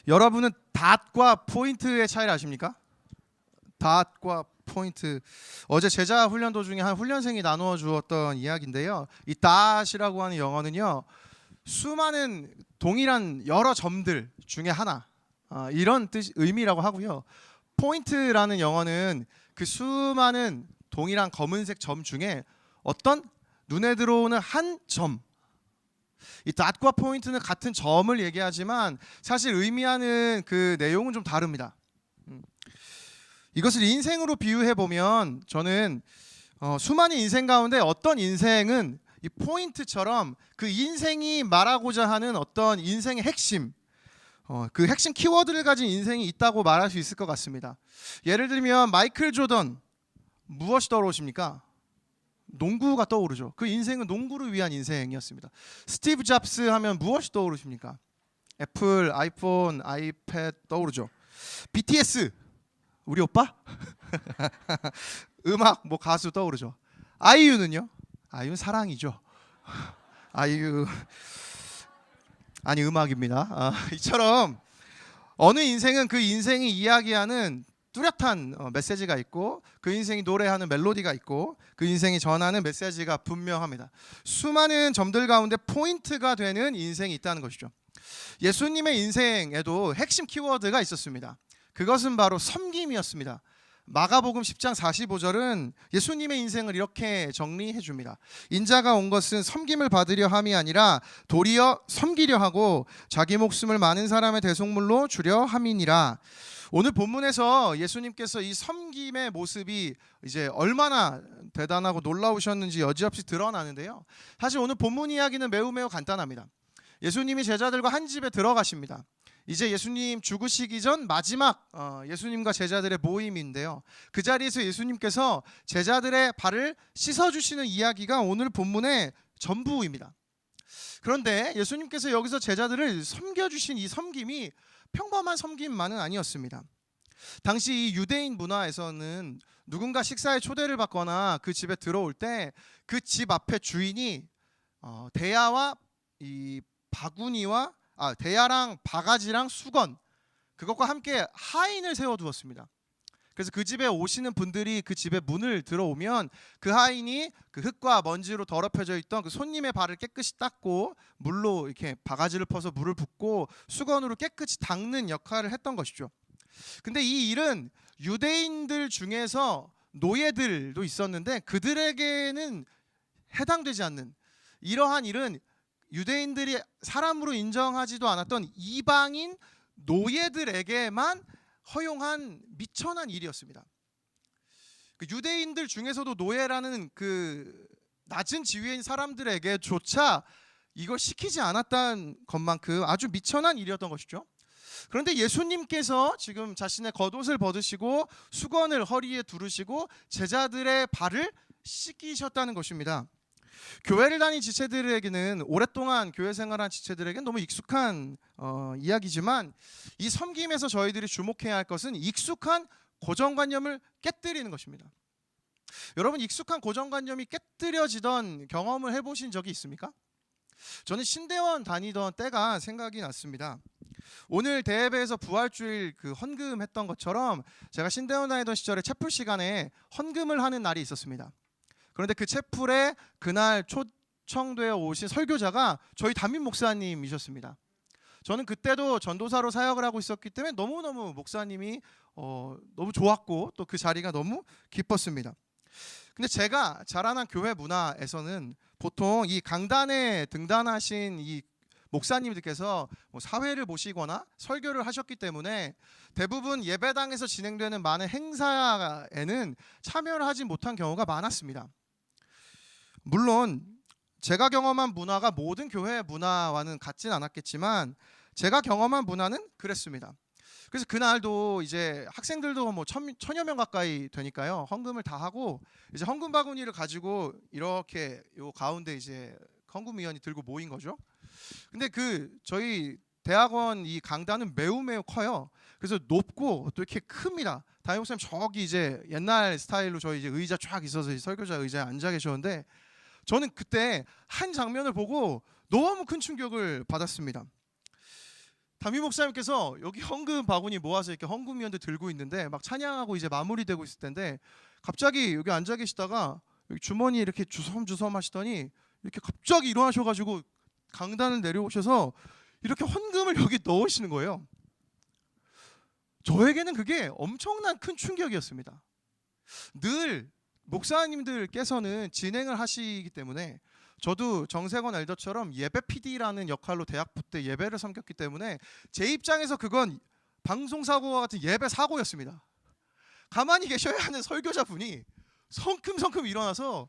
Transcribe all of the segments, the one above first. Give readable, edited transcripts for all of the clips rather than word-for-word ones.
여러분은 닷과 포인트의 차이를 아십니까? 닷과 포인트. 어제 제자 훈련 도중에 한 훈련생이 나누어 주었던 이야기인데요. 이 닷이라고 하는 영어는요, 수많은 동일한 여러 점들 중에 하나, 이런 의미라고 하고요. 포인트라는 영어는 그 수많은 동일한 검은색 점 중에 어떤 눈에 들어오는 한 점. 이 닷과 포인트는 같은 점을 얘기하지만 사실 의미하는 그 내용은 좀 다릅니다. 이것을 인생으로 비유해 보면 저는 수많은 인생 가운데 어떤 인생은 이 포인트처럼 그 인생이 말하고자 하는 어떤 인생의 핵심, 그 핵심 키워드를 가진 인생이 있다고 말할 수 있을 것 같습니다. 예를 들면 마이클 조던, 무엇이 떠오르십니까? 농구가 떠오르죠. 그 인생은 농구를 위한 인생이었습니다. 스티브 잡스 하면 무엇이 떠오르십니까? 애플, 아이폰, 아이패드 떠오르죠. BTS, 우리 오빠? 음악, 뭐 가수 떠오르죠. 아이유는요? 아이유는 사랑이죠. 아이유, 아니 음악입니다. 이처럼 어느 인생은 그 인생이 이야기하는 뚜렷한 메시지가 있고, 그 인생이 노래하는 멜로디가 있고, 그 인생이 전하는 메시지가 분명합니다. 수많은 점들 가운데 포인트가 되는 인생이 있다는 것이죠. 예수님의 인생에도 핵심 키워드가 있었습니다. 그것은 바로 섬김이었습니다. 마가복음 10장 45절은 예수님의 인생을 이렇게 정리해 줍니다. 인자가 온 것은 섬김을 받으려 함이 아니라 도리어 섬기려 하고 자기 목숨을 많은 사람의 대속물로 주려 함이니라. 오늘 본문에서 예수님께서 이 섬김의 모습이 이제 얼마나 대단하고 놀라우셨는지 여지없이 드러나는데요. 사실 오늘 본문 이야기는 매우 간단합니다. 예수님이 제자들과 한 집에 들어가십니다. 이제 예수님 죽으시기 전 마지막 예수님과 제자들의 모임인데요. 그 자리에서 예수님께서 제자들의 발을 씻어주시는 이야기가 오늘 본문의 전부입니다. 그런데 예수님께서 여기서 제자들을 섬겨주신 이 섬김이 평범한 섬김만은 아니었습니다. 당시 이 유대인 문화에서는 누군가 식사에 초대를 받거나 그 집에 들어올 때 그 집 앞에 주인이 대야와 이 바구니와 대야랑 바가지랑 수건, 그것과 함께 하인을 세워두었습니다. 그래서 그 집에 오시는 분들이 그 집에 문을 들어오면 그 하인이 그 흙과 먼지로 더럽혀져 있던 그 손님의 발을 깨끗이 닦고 물로 이렇게 바가지를 퍼서 물을 붓고 수건으로 깨끗이 닦는 역할을 했던 것이죠. 근데 이 일은 유대인들 중에서 노예들도 있었는데 그들에게는 해당되지 않는, 이러한 일은 유대인들이 사람으로 인정하지도 않았던 이방인 노예들에게만 허용한 미천한 일이었습니다. 그 유대인들 중에서도 노예라는 그 낮은 지위인 사람들에게조차 이걸 시키지 않았다는 것만큼 아주 미천한 일이었던 것이죠. 그런데 예수님께서 지금 자신의 겉옷을 벗으시고 수건을 허리에 두르시고 제자들의 발을 씻기셨다는 것입니다. 교회를 다닌 지체들에게는, 오랫동안 교회 생활한 지체들에게는 너무 익숙한 이야기지만 이 섬김에서 저희들이 주목해야 할 것은 익숙한 고정관념을 깨뜨리는 것입니다. 여러분, 익숙한 고정관념이 깨뜨려지던 경험을 해보신 적이 있습니까? 저는 신대원 다니던 때가 생각이 났습니다. 오늘 대예배에서 부활주일 그 헌금했던 것처럼 제가 신대원 다니던 시절에 채플 시간에 헌금을 하는 날이 있었습니다. 그런데 그 채플에 그날 초청되어 오신 설교자가 저희 담임 목사님이셨습니다. 저는 그때도 전도사로 사역을 하고 있었기 때문에 너무너무 목사님이 너무 좋았고 또 그 자리가 너무 기뻤습니다. 근데 제가 자라난 교회 문화에서는 보통 이 강단에 등단하신 이 목사님들께서 뭐 사회를 보시거나 설교를 하셨기 때문에 대부분 예배당에서 진행되는 많은 행사에는 참여를 하지 못한 경우가 많았습니다. 물론 제가 경험한 문화가 모든 교회 문화와는 같진 않았겠지만 제가 경험한 문화는 그랬습니다. 그래서 그날도 이제 학생들도 뭐 천여 명 가까이 되니까요. 헌금을 다 하고 이제 헌금 바구니를 가지고 이렇게 요 가운데 이제 헌금위원이 들고 모인 거죠. 근데 그 저희 대학원 이 강단은 매우 커요. 그래서 높고 또 이렇게 큽니다. 담임 목사님 저기 이제 옛날 스타일로 저희 이제 의자 쫙 있어서 설교자 의자에 앉아 계셨는데 저는 그때 한 장면을 보고 너무 큰 충격을 받았습니다. 담임 목사님께서 여기 헌금 바구니 모아서 이렇게 헌금위원들 들고 있는데 막 찬양하고 이제 마무리되고 있을 텐데 갑자기 여기 앉아 계시다가 여기 주머니 이렇게 주섬주섬 하시더니 이렇게 갑자기 일어나셔가지고 강단을 내려오셔서 이렇게 헌금을 여기 넣으시는 거예요. 저에게는 그게 엄청난 큰 충격이었습니다. 늘 목사님들께서는 진행을 하시기 때문에 저도 정세권 엘더처럼 예배 PD라는 역할로 대학부 때 예배를 섬겼기 때문에 제 입장에서 그건 방송사고와 같은 예배 사고였습니다. 가만히 계셔야 하는 설교자분이 성큼성큼 일어나서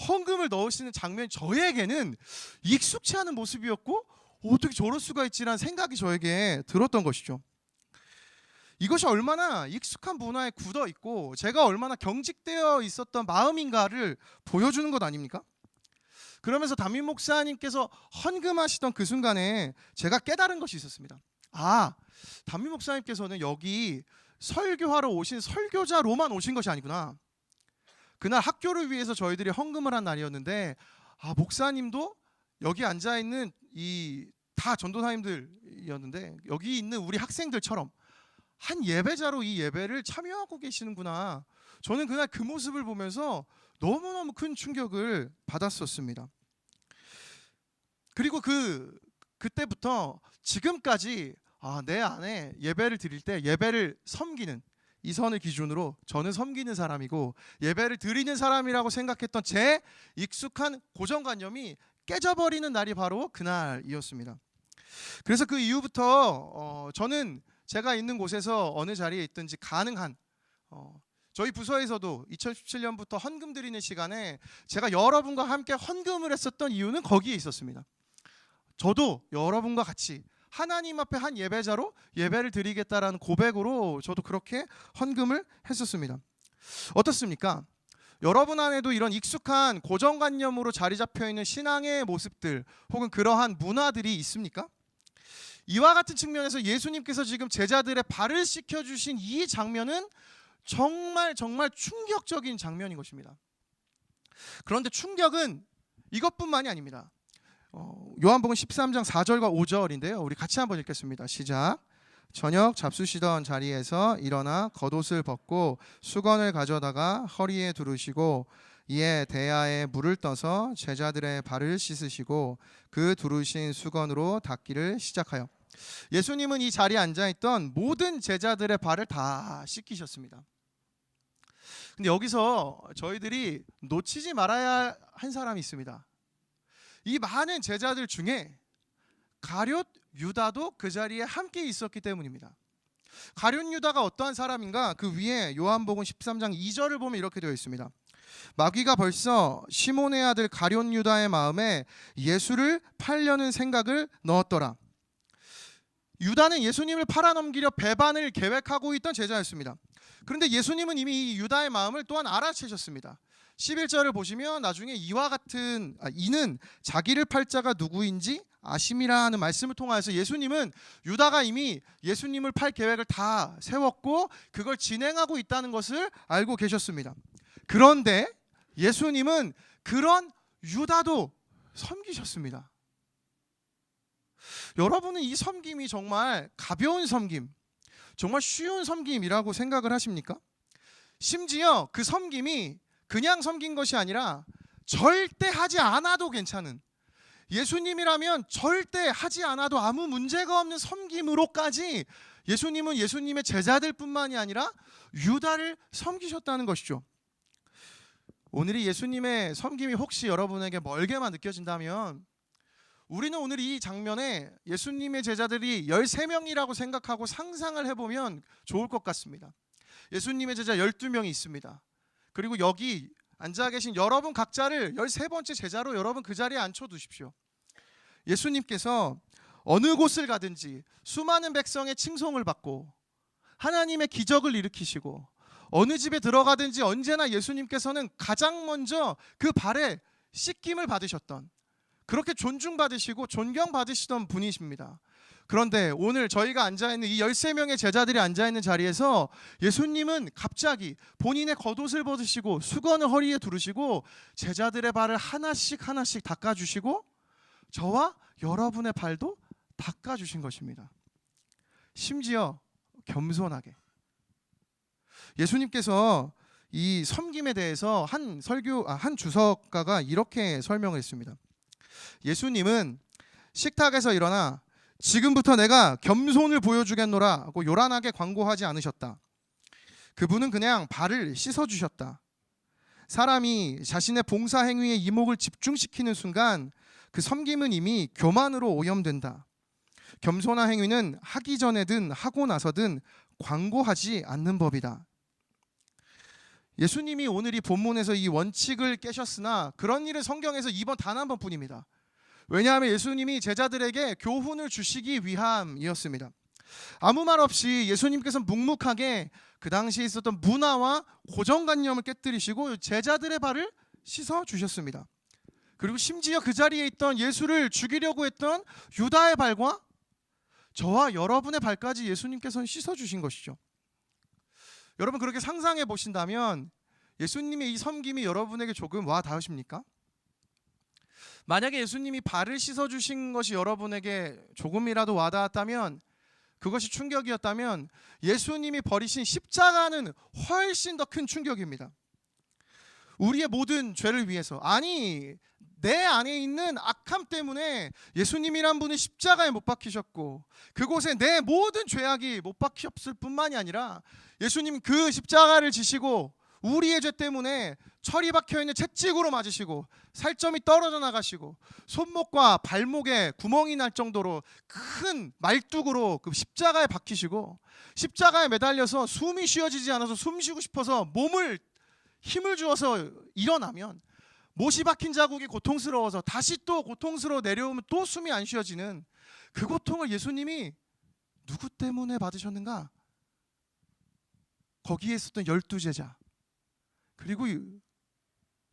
헌금을 넣으시는 장면이 저에게는 익숙치 않은 모습이었고 어떻게 저럴 수가 있지라는 생각이 저에게 들었던 것이죠. 이것이 얼마나 익숙한 문화에 굳어 있고 제가 얼마나 경직되어 있었던 마음인가를 보여주는 것 아닙니까? 그러면서 담임 목사님께서 헌금하시던 그 순간에 제가 깨달은 것이 있었습니다. 아, 담임 목사님께서는 여기 설교하러 오신 설교자로만 오신 것이 아니구나. 그날 학교를 위해서 저희들이 헌금을 한 날이었는데 목사님도 여기 앉아있는 이 다 전도사님들이었는데 여기 있는 우리 학생들처럼 한 예배자로 이 예배를 참여하고 계시는구나. 저는 그날 그 모습을 보면서 너무너무 큰 충격을 받았었습니다. 그리고 그때부터 지금까지 내 안에 예배를 드릴 때 예배를 섬기는 이 선을 기준으로 저는 섬기는 사람이고 예배를 드리는 사람이라고 생각했던 제 익숙한 고정관념이 깨져버리는 날이 바로 그날이었습니다. 그래서 그 이후부터 저는 제가 있는 곳에서 어느 자리에 있든지 가능한 저희 부서에서도 2017년부터 헌금 드리는 시간에 제가 여러분과 함께 헌금을 했었던 이유는 거기에 있었습니다. 저도 여러분과 같이 하나님 앞에 한 예배자로 예배를 드리겠다라는 고백으로 저도 그렇게 헌금을 했었습니다. 어떻습니까? 여러분 안에도 이런 익숙한 고정관념으로 자리 잡혀있는 신앙의 모습들 혹은 그러한 문화들이 있습니까? 이와 같은 측면에서 예수님께서 지금 제자들의 발을 씻겨주신 이 장면은 정말 충격적인 장면인 것입니다. 그런데 충격은 이것뿐만이 아닙니다. 요한복음 13장 4절과 5절인데요. 우리 같이 한번 읽겠습니다. 시작. 저녁 잡수시던 자리에서 일어나 겉옷을 벗고 수건을 가져다가 허리에 두르시고 이에 대야에 물을 떠서 제자들의 발을 씻으시고 그 두르신 수건으로 닦기를 시작하여 예수님은 이 자리에 앉아있던 모든 제자들의 발을 다 씻기셨습니다. 근데 여기서 저희들이 놓치지 말아야 한 사람이 있습니다. 이 많은 제자들 중에 가룟 유다도 그 자리에 함께 있었기 때문입니다. 가룟 유다가 어떠한 사람인가? 그 위에 요한복음 13장 2절을 보면 이렇게 되어 있습니다. 마귀가 벌써 시몬의 아들 가룟 유다의 마음에 예수를 팔려는 생각을 넣었더라. 유다는 예수님을 팔아넘기려 배반을 계획하고 있던 제자였습니다. 그런데 예수님은 이미 이 유다의 마음을 또한 알아채셨습니다. 11절을 보시면 나중에 이는 자기를 팔 자가 누구인지 아심이라 하는 말씀을 통하여서 예수님은 유다가 이미 예수님을 팔 계획을 다 세웠고 그걸 진행하고 있다는 것을 알고 계셨습니다. 그런데 예수님은 그런 유다도 섬기셨습니다. 여러분은 이 섬김이 정말 가벼운 섬김, 정말 쉬운 섬김이라고 생각을 하십니까? 심지어 그 섬김이 그냥 섬긴 것이 아니라 절대 하지 않아도 괜찮은, 예수님이라면 절대 하지 않아도 아무 문제가 없는 섬김으로까지 예수님은 예수님의 제자들뿐만이 아니라 유다를 섬기셨다는 것이죠. 오늘 이 예수님의 섬김이 혹시 여러분에게 멀게만 느껴진다면 우리는 오늘 이 장면에 예수님의 제자들이 13명이라고 생각하고 상상을 해보면 좋을 것 같습니다. 예수님의 제자 12명이 있습니다. 그리고 여기 앉아 계신 여러분 각자를 13번째 제자로 여러분 그 자리에 앉혀두십시오. 예수님께서 어느 곳을 가든지 수많은 백성의 칭송을 받고 하나님의 기적을 일으키시고 어느 집에 들어가든지 언제나 예수님께서는 가장 먼저 그 발에 씻김을 받으셨던, 그렇게 존중받으시고 존경받으시던 분이십니다. 그런데 오늘 저희가 앉아있는 이 13명의 제자들이 앉아있는 자리에서 예수님은 갑자기 본인의 겉옷을 벗으시고 수건을 허리에 두르시고 제자들의 발을 하나씩 닦아주시고 저와 여러분의 발도 닦아주신 것입니다. 심지어 겸손하게. 예수님께서 이 섬김에 대해서 한 주석가가 이렇게 설명했습니다. 예수님은 식탁에서 일어나 지금부터 내가 겸손을 보여주겠노라 하고 요란하게 광고하지 않으셨다. 그분은 그냥 발을 씻어주셨다. 사람이 자신의 봉사 행위에 이목을 집중시키는 순간 그 섬김은 이미 교만으로 오염된다. 겸손한 행위는 하기 전에든 하고 나서든 광고하지 않는 법이다. 예수님이 오늘 이 본문에서 이 원칙을 깨셨으나 그런 일은 성경에서 이번 단 한 번뿐입니다. 왜냐하면 예수님이 제자들에게 교훈을 주시기 위함이었습니다. 아무 말 없이 예수님께서 묵묵하게 그 당시에 있었던 문화와 고정관념을 깨뜨리시고 제자들의 발을 씻어 주셨습니다. 그리고 심지어 그 자리에 있던 예수를 죽이려고 했던 유다의 발과 저와 여러분의 발까지 예수님께서는 씻어 주신 것이죠. 여러분 그렇게 상상해 보신다면 예수님의 이 섬김이 여러분에게 조금 와 닿으십니까? 만약에 예수님이 발을 씻어 주신 것이 여러분에게 조금이라도 와 닿았다면, 그것이 충격이었다면 예수님이 버리신 십자가는 훨씬 더 큰 충격입니다. 우리의 모든 죄를 위해서, 아니 내 안에 있는 악함 때문에 예수님이란 분은 십자가에 못 박히셨고 그곳에 내 모든 죄악이 못 박혔을 뿐만이 아니라 예수님 그 십자가를 지시고 우리의 죄 때문에 철이 박혀있는 채찍으로 맞으시고 살점이 떨어져 나가시고 손목과 발목에 구멍이 날 정도로 큰 말뚝으로 그 십자가에 박히시고 십자가에 매달려서 숨이 쉬어지지 않아서 숨 쉬고 싶어서 몸을 힘을 주어서 일어나면 못이 박힌 자국이 고통스러워서 다시 또 고통스러워 내려오면 또 숨이 안 쉬어지는 그 고통을 예수님이 누구 때문에 받으셨는가? 거기에 있었던 12제자 그리고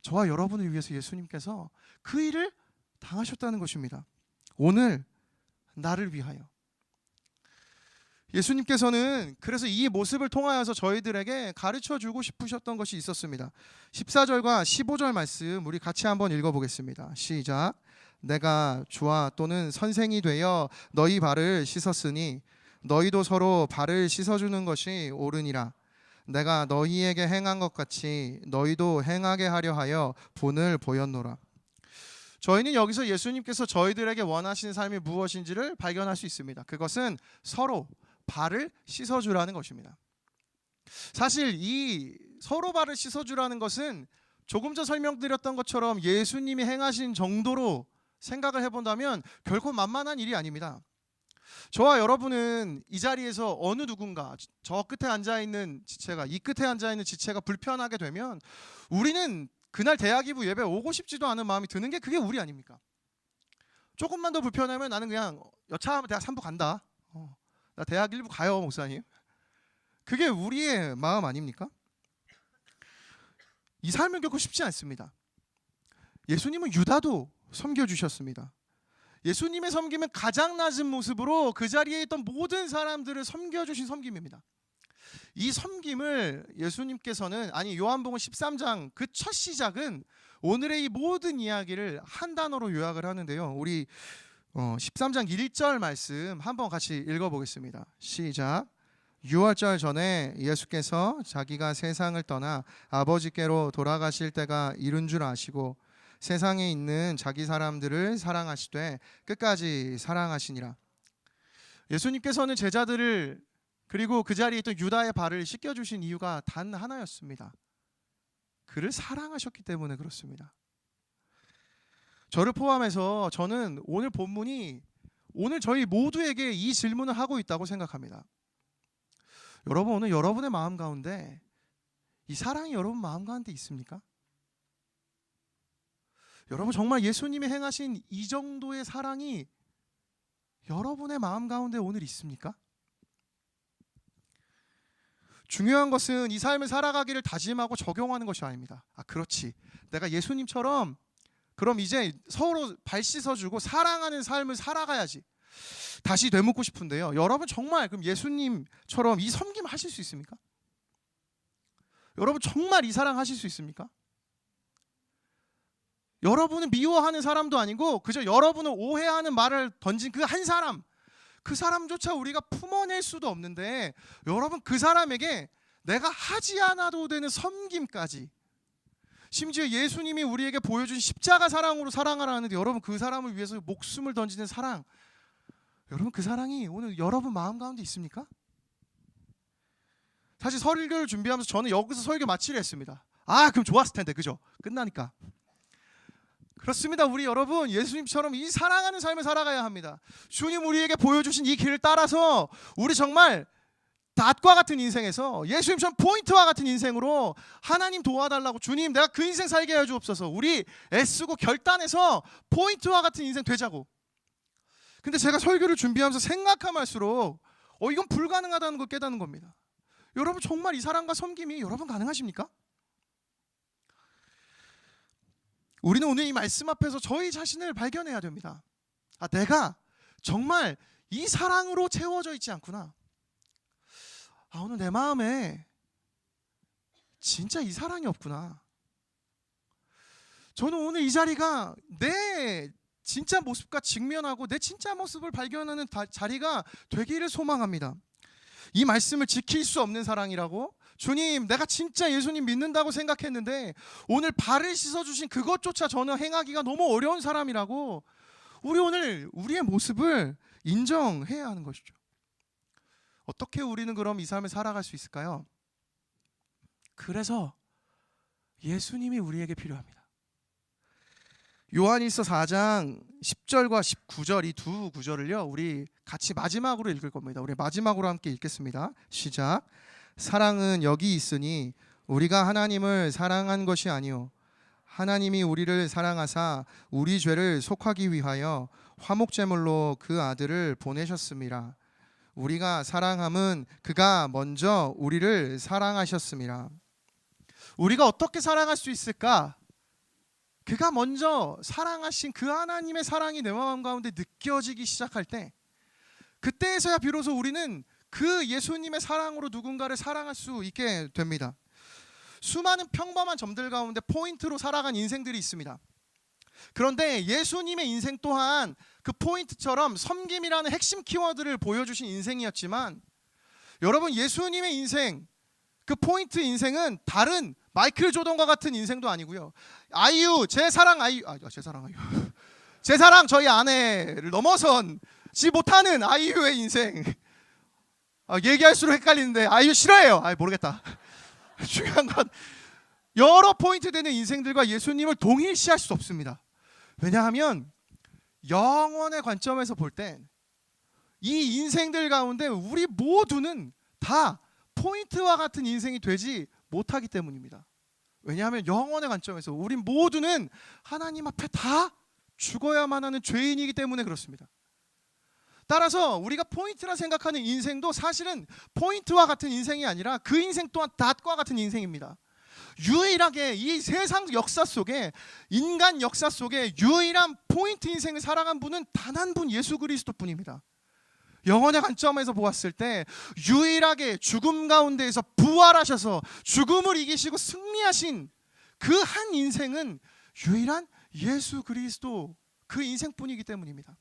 저와 여러분을 위해서 예수님께서 그 일을 당하셨다는 것입니다. 오늘 나를 위하여. 예수님께서는 그래서 이 모습을 통하여서 저희들에게 가르쳐주고 싶으셨던 것이 있었습니다. 14절과 15절 말씀 우리 같이 한번 읽어보겠습니다. 시작. 내가 주와 또는 선생이 되어 너희 발을 씻었으니 너희도 서로 발을 씻어주는 것이 옳으니라. 내가 너희에게 행한 것 같이 너희도 행하게 하려 하여 본을 보였노라. 저희는 여기서 예수님께서 저희들에게 원하시는 삶이 무엇인지를 발견할 수 있습니다. 그것은 서로 발을 씻어주라는 것입니다. 사실 이 서로 발을 씻어주라는 것은 조금 전 설명드렸던 것처럼 예수님이 행하신 정도로 생각을 해본다면 결코 만만한 일이 아닙니다. 저와 여러분은 이 자리에서 어느 누군가 저 끝에 앉아있는 지체가 이 끝에 앉아있는 지체가 불편하게 되면 우리는 그날 대학 2부 예배 오고 싶지도 않은 마음이 드는 게 그게 우리 아닙니까? 조금만 더 불편하면 나는 그냥 여차하면 대학 3부 간다. 나 대학 1부 가요 목사님. 그게 우리의 마음 아닙니까? 이 삶은 결코 쉽지 않습니다. 예수님은 유다도 섬겨주셨습니다. 예수님의 섬김은 가장 낮은 모습으로 그 자리에 있던 모든 사람들을 섬겨주신 섬김입니다. 이 섬김을 예수님께서는 요한복음 13장 그 첫 시작은 오늘의 이 모든 이야기를 한 단어로 요약을 하는데요. 우리 13장 1절 말씀 한번 같이 읽어보겠습니다. 시작. 유월절 전에 예수께서 자기가 세상을 떠나 아버지께로 돌아가실 때가 이른 줄 아시고 세상에 있는 자기 사람들을 사랑하시되 끝까지 사랑하시니라. 예수님께서는 제자들을 그리고 그 자리에 있던 유다의 발을 씻겨주신 이유가 단 하나였습니다. 그를 사랑하셨기 때문에 그렇습니다. 저를 포함해서 저는 오늘 본문이 오늘 저희 모두에게 이 질문을 하고 있다고 생각합니다. 여러분 오늘 여러분의 마음 가운데 이 사랑이 여러분 마음 가운데 있습니까? 여러분 정말 예수님이 행하신 이 정도의 사랑이 여러분의 마음 가운데 오늘 있습니까? 중요한 것은 이 삶을 살아가기를 다짐하고 적용하는 것이 아닙니다. 그렇지. 내가 예수님처럼 그럼 이제 서로 발 씻어주고 사랑하는 삶을 살아가야지. 다시 되묻고 싶은데요. 여러분 정말 그럼 예수님처럼 이 섬김 하실 수 있습니까? 여러분 정말 이 사랑 하실 수 있습니까? 여러분은 미워하는 사람도 아니고 그저 여러분을 오해하는 말을 던진 그 한 사람, 그 사람조차 우리가 품어낼 수도 없는데 여러분 그 사람에게 내가 하지 않아도 되는 섬김까지, 심지어 예수님이 우리에게 보여준 십자가 사랑으로 사랑하라 하는데 여러분 그 사람을 위해서 목숨을 던지는 사랑, 여러분 그 사랑이 오늘 여러분 마음 가운데 있습니까? 사실 설교를 준비하면서 저는 여기서 설교 마치려 했습니다. 그럼 좋았을 텐데, 그죠? 끝나니까. 그렇습니다. 우리 여러분 예수님처럼 이 사랑하는 삶을 살아가야 합니다. 주님 우리에게 보여주신 이 길을 따라서 우리 정말 닷과 같은 인생에서 예수님처럼 포인트와 같은 인생으로 하나님 도와달라고, 주님 내가 그 인생 살게 해주옵소서, 우리 애쓰고 결단해서 포인트와 같은 인생 되자고. 근데 제가 설교를 준비하면서 생각하면 할수록 이건 불가능하다는 걸 깨닫는 겁니다. 여러분 정말 이 사랑과 섬김이 여러분 가능하십니까? 우리는 오늘 이 말씀 앞에서 저희 자신을 발견해야 됩니다. 내가 정말 이 사랑으로 채워져 있지 않구나. 오늘 내 마음에 진짜 이 사랑이 없구나. 저는 오늘 이 자리가 내 진짜 모습과 직면하고 내 진짜 모습을 발견하는 자리가 되기를 소망합니다. 이 말씀을 지킬 수 없는 사랑이라고? 주님 내가 진짜 예수님 믿는다고 생각했는데 오늘 발을 씻어주신 그것조차 저는 행하기가 너무 어려운 사람이라고, 우리 오늘 우리의 모습을 인정해야 하는 것이죠. 어떻게 우리는 그럼 이 삶을 살아갈 수 있을까요? 그래서 예수님이 우리에게 필요합니다. 요한일서 4장 10절과 19절 이 두 구절을요 우리 같이 마지막으로 읽을 겁니다. 우리 마지막으로 함께 읽겠습니다. 시작. 사랑은 여기 있으니 우리가 하나님을 사랑한 것이 아니요 하나님이 우리를 사랑하사 우리 죄를 속하기 위하여 화목제물로 그 아들을 보내셨음이라. 우리가 사랑함은 그가 먼저 우리를 사랑하셨음이라. 우리가 어떻게 사랑할 수 있을까? 그가 먼저 사랑하신 그 하나님의 사랑이 내 마음 가운데 느껴지기 시작할 때, 그때에서야 비로소 우리는 그 예수님의 사랑으로 누군가를 사랑할 수 있게 됩니다. 수많은 평범한 점들 가운데 포인트로 살아간 인생들이 있습니다. 그런데 예수님의 인생 또한 그 포인트처럼 섬김이라는 핵심 키워드를 보여주신 인생이었지만, 여러분 예수님의 인생, 그 포인트 인생은 다른 마이클 조던과 같은 인생도 아니고요. 아이유, 제 사랑 아이유, 제 사랑 저희 아내를 넘어선지 못하는 아이유의 인생. 얘기할수록 헷갈리는데 아이유 싫어해요. 모르겠다. 중요한 건 여러 포인트 되는 인생들과 예수님을 동일시할 수 없습니다. 왜냐하면 영원의 관점에서 볼 땐 이 인생들 가운데 우리 모두는 다 포인트와 같은 인생이 되지 못하기 때문입니다. 왜냐하면 영원의 관점에서 우리 모두는 하나님 앞에 다 죽어야만 하는 죄인이기 때문에 그렇습니다. 따라서 우리가 포인트라 생각하는 인생도 사실은 포인트와 같은 인생이 아니라 그 인생 또한 닷과 같은 인생입니다. 유일하게 이 세상 역사 속에, 인간 역사 속에 유일한 포인트 인생을 살아간 분은 단 한 분, 예수 그리스도뿐입니다. 영원의 관점에서 보았을 때 유일하게 죽음 가운데에서 부활하셔서 죽음을 이기시고 승리하신 그 한 인생은 유일한 예수 그리스도, 그 인생뿐이기 때문입니다.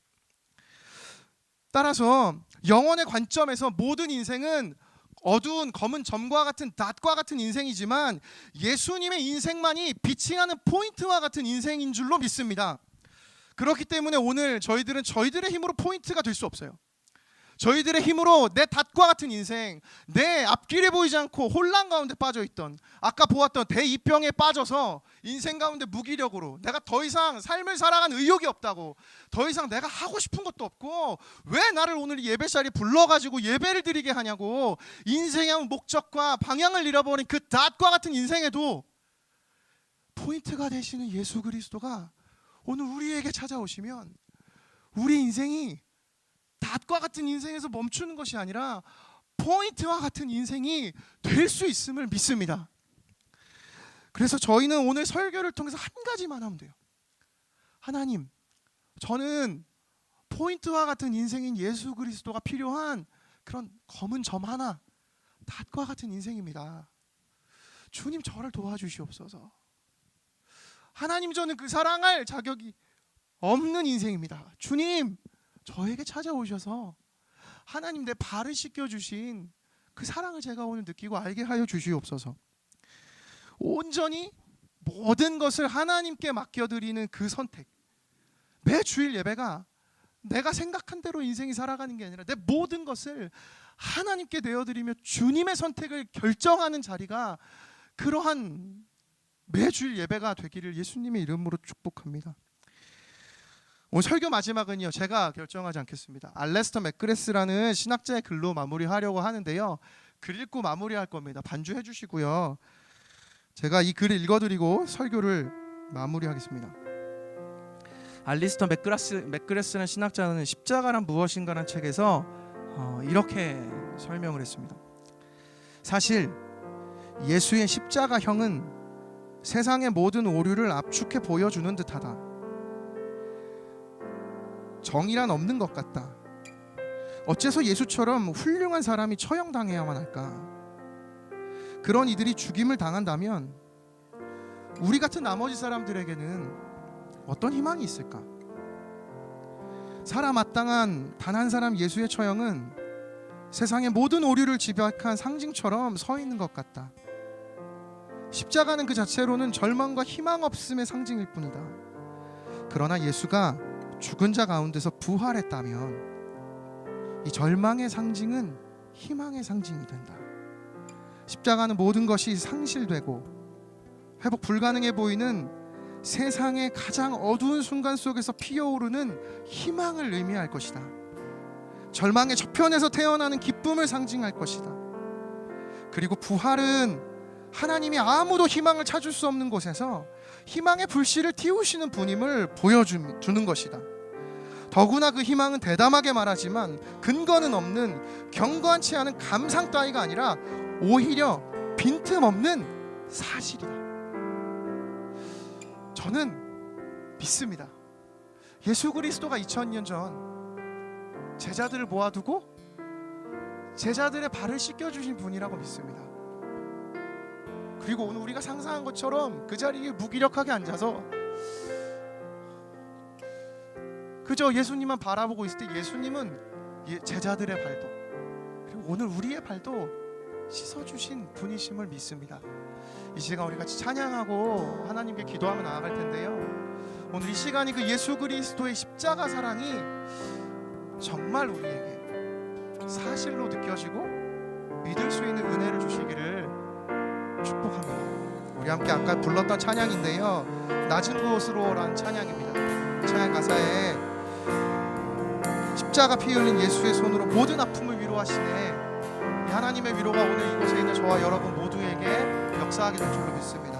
따라서 영원의 관점에서 모든 인생은 어두운 검은 점과 같은 닷과 같은 인생이지만 예수님의 인생만이 빛이 나는 포인트와 같은 인생인 줄로 믿습니다. 그렇기 때문에 오늘 저희들은 저희들의 힘으로 포인트가 될 수 없어요. 저희들의 힘으로 내 닷과 같은 인생, 내 앞길에 보이지 않고 혼란 가운데 빠져있던, 아까 보았던 대이병에 빠져서 인생 가운데 무기력으로 내가 더 이상 삶을 살아간 의욕이 없다고, 더 이상 내가 하고 싶은 것도 없고 왜 나를 오늘 예배 자리에 불러가지고 예배를 드리게 하냐고 인생의 목적과 방향을 잃어버린 그 닷과 같은 인생에도 포인트가 되시는 예수 그리스도가 오늘 우리에게 찾아오시면 우리 인생이 닷과 같은 인생에서 멈추는 것이 아니라 포인트와 같은 인생이 될 수 있음을 믿습니다. 그래서 저희는 오늘 설교를 통해서 한 가지만 하면 돼요. 하나님, 저는 포인트와 같은 인생인 예수 그리스도가 필요한 그런 검은 점 하나, 닷과 같은 인생입니다. 주님 저를 도와주시옵소서. 하나님, 저는 그 사랑할 자격이 없는 인생입니다. 주님 저에게 찾아오셔서 하나님 내 발을 씻겨주신 그 사랑을 제가 오늘 느끼고 알게 하여 주시옵소서. 온전히 모든 것을 하나님께 맡겨드리는 그 선택. 매 주일 예배가 내가 생각한 대로 인생이 살아가는 게 아니라 내 모든 것을 하나님께 내어드리며 주님의 선택을 결정하는 자리가 그러한 매 주일 예배가 되기를 예수님의 이름으로 축복합니다. 오늘 설교 마지막은요, 제가 결정하지 않겠습니다. 알레스터 맥그레스라는 신학자의 글로 마무리하려고 하는데요, 글 읽고 마무리할 겁니다. 반주해 주시고요, 제가 이 글을 읽어드리고 설교를 마무리하겠습니다. 알리스터 맥그레스라는 신학자는 십자가란 무엇인가라는 책에서 이렇게 설명을 했습니다. 사실 예수의 십자가형은 세상의 모든 오류를 압축해 보여주는 듯하다. 정의란 없는 것 같다. 어째서 예수처럼 훌륭한 사람이 처형당해야만 할까? 그런 이들이 죽임을 당한다면 우리 같은 나머지 사람들에게는 어떤 희망이 있을까? 살아 마땅한 단 한 사람 예수의 처형은 세상의 모든 오류를 집약한 상징처럼 서 있는 것 같다. 십자가는 그 자체로는 절망과 희망 없음의 상징일 뿐이다. 그러나 예수가 죽은 자 가운데서 부활했다면 이 절망의 상징은 희망의 상징이 된다. 십자가는 모든 것이 상실되고 회복 불가능해 보이는 세상의 가장 어두운 순간 속에서 피어오르는 희망을 의미할 것이다. 절망의 저편에서 태어나는 기쁨을 상징할 것이다. 그리고 부활은 하나님이 아무도 희망을 찾을 수 없는 곳에서 희망의 불씨를 띄우시는 분임을 보여주는 것이다. 더구나 그 희망은 대담하게 말하지만 근거는 없는 견고하지 않은 감상 따위가 아니라 오히려 빈틈없는 사실이다. 저는 믿습니다. 예수 그리스도가 2000년 전 제자들을 모아두고 제자들의 발을 씻겨주신 분이라고 믿습니다. 그리고 오늘 우리가 상상한 것처럼 그 자리에 무기력하게 앉아서 그저 예수님만 바라보고 있을 때 예수님은 제자들의 발도 그리고 오늘 우리의 발도 씻어주신 분이심을 믿습니다. 이 시간 우리 같이 찬양하고 하나님께 기도하며 나아갈 텐데요, 오늘 이 시간이 그 예수 그리스도의 십자가 사랑이 정말 우리에게 사실로 느껴지고 믿을 수 있는 은혜를 주시기를 축복합니다. 우리 함께 아까 불렀던 찬양인데요, 낮은 곳으로라는 찬양입니다. 찬양 가사에 십자가 피 흘린 예수의 손으로 모든 아픔을 위로하시네, 하나님의 위로가 오늘 이곳에 있는 저와 여러분 모두에게 역사하게 될 줄로 믿습니다.